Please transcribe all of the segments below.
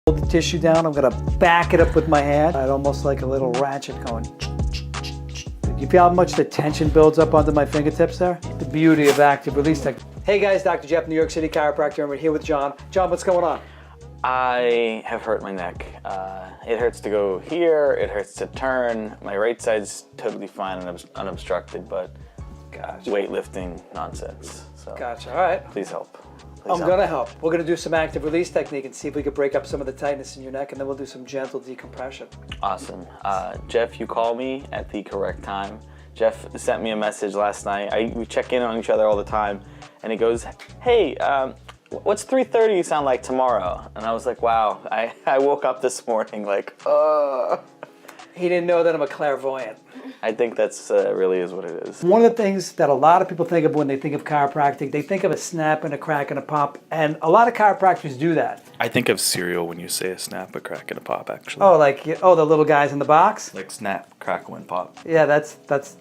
Hold the tissue down. I'm gonna back it up with my hand. Almost like a little ratchet going. You feel how much the tension builds up onto my fingertips there? The beauty of active release technique. Hey guys, Dr. Jeff, New York City chiropractor, and we're here with John. John, what's going on? I have hurt my neck. It hurts to go here, it hurts to turn. My right side's totally fine and unobstructed, but Gotcha. weightlifting nonsense. So Gotcha, all right. please help. I'm gonna help. We're gonna do some active release technique and see if we can break up some of the tightness in your neck, and then we'll do some gentle decompression. Awesome. Jeff, you called me at the correct time. Jeff sent me a message last night. We check in on each other all the time, and he goes, hey, what's 3:30 sound like tomorrow? And I was like, wow. I woke up this morning like, He didn't know that I'm a clairvoyant. I think that's really is what it is. One of the things that a lot of people think of when they think of chiropractic, they think of a snap and a crack and a pop, and a lot of chiropractors do that. I think of cereal when you say a snap, a crack, and a pop, actually. Oh, like, oh, the little guys in the box? Like snap, crackle, and pop. Yeah, that's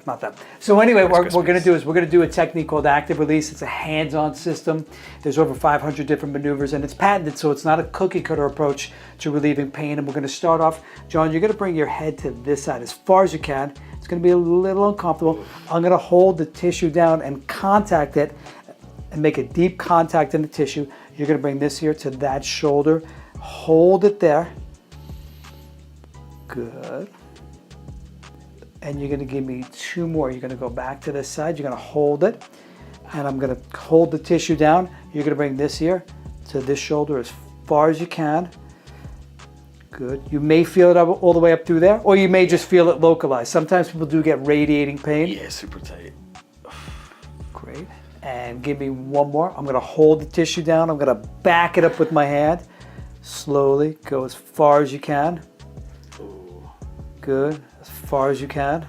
not that. So anyway, what we're going to Krispies. do is we're going to do a technique called active release. It's a hands-on system. There's over 500 different maneuvers, and it's patented, so it's not a cookie-cutter approach to relieving pain. And we're going to start off, John, you're going to bring your head to this side as far as you can. It's going to be a little uncomfortable. I'm going to hold the tissue down and contact it and make a deep contact in the tissue. You're going to bring this here to that shoulder. Hold it there. Good. And you're going to give me two more. You're going to go back to this side. You're going to hold it. And I'm going to hold the tissue down. You're going to bring this here to this shoulder as far as you can. Good. You may feel it all the way up through there, or you may just feel it localized. Sometimes people do get radiating pain. Yeah, super tight. Great. And give me one more. I'm going to hold the tissue down. I'm going to back it up with my hand. Slowly go as far as you can. Ooh. Good. As far as you can.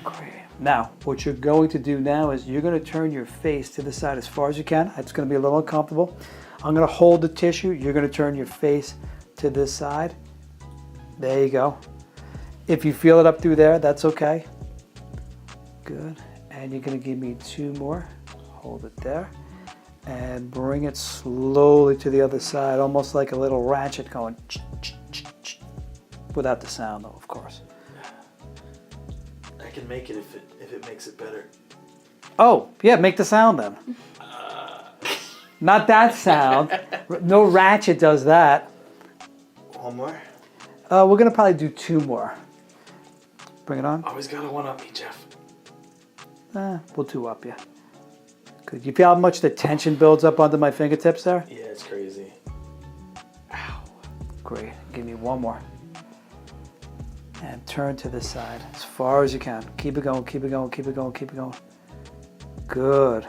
Great. Now, what you're going to do now is you're going to turn your face to the side as far as you can. It's going to be a little uncomfortable. I'm going to hold the tissue. You're going to turn your face to this side. There you go. If you feel it up through there, that's okay. Good. And you're going to give me two more. Hold it there. And bring it slowly to the other side, almost like a little ratchet going without the sound, though, of course. I can make it if it makes it better. Oh, yeah, make the sound then. Not that sound. No ratchet does that. One more? We're going to probably do two more. Bring it on. Always gotta one up me, Jeff. We'll two up you. Good. You feel how much the tension builds up onto my fingertips there? Yeah, it's crazy. Ow. Great. Give me one more. And turn to this side as far as you can. Keep it going, keep it going, keep it going, keep it going. Good.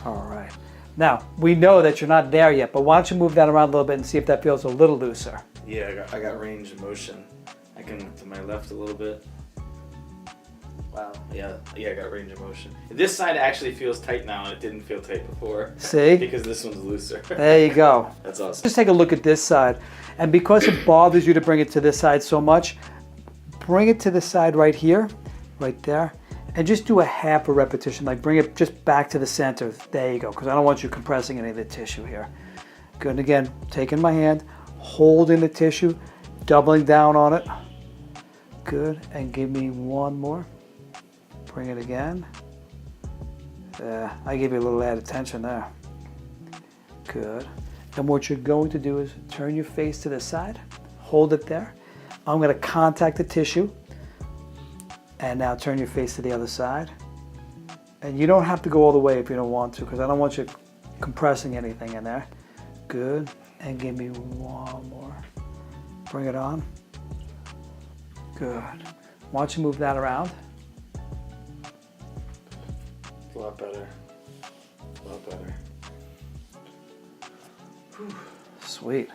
All right. Now, we know that you're not there yet, but why don't you move that around a little bit and see if that feels a little looser. Yeah, I got range of motion. I can to my left a little bit. Wow. Yeah, I got range of motion. This side actually feels tight now, and it didn't feel tight before. See? Because this one's looser. There you go. That's awesome. Just take a look at this side. And because it bothers you to bring it to this side so much, bring it to the side right here, right there, and just do a half a repetition. Like bring it just back to the center. There you go, because I don't want you compressing any of the tissue here. Good. And again, taking my hand, holding the tissue, doubling down on it. Good. And give me one more. Bring it again. I gave you a little added tension there. Good. And what you're going to do is turn your face to the side, hold it there. I'm going to contact the tissue, and now turn your face to the other side. And you don't have to go all the way if you don't want to, because I don't want you compressing anything in there. Good. And give me one more. Bring it on. Good. Why don't you move that around? A lot better. A lot better. Sweet.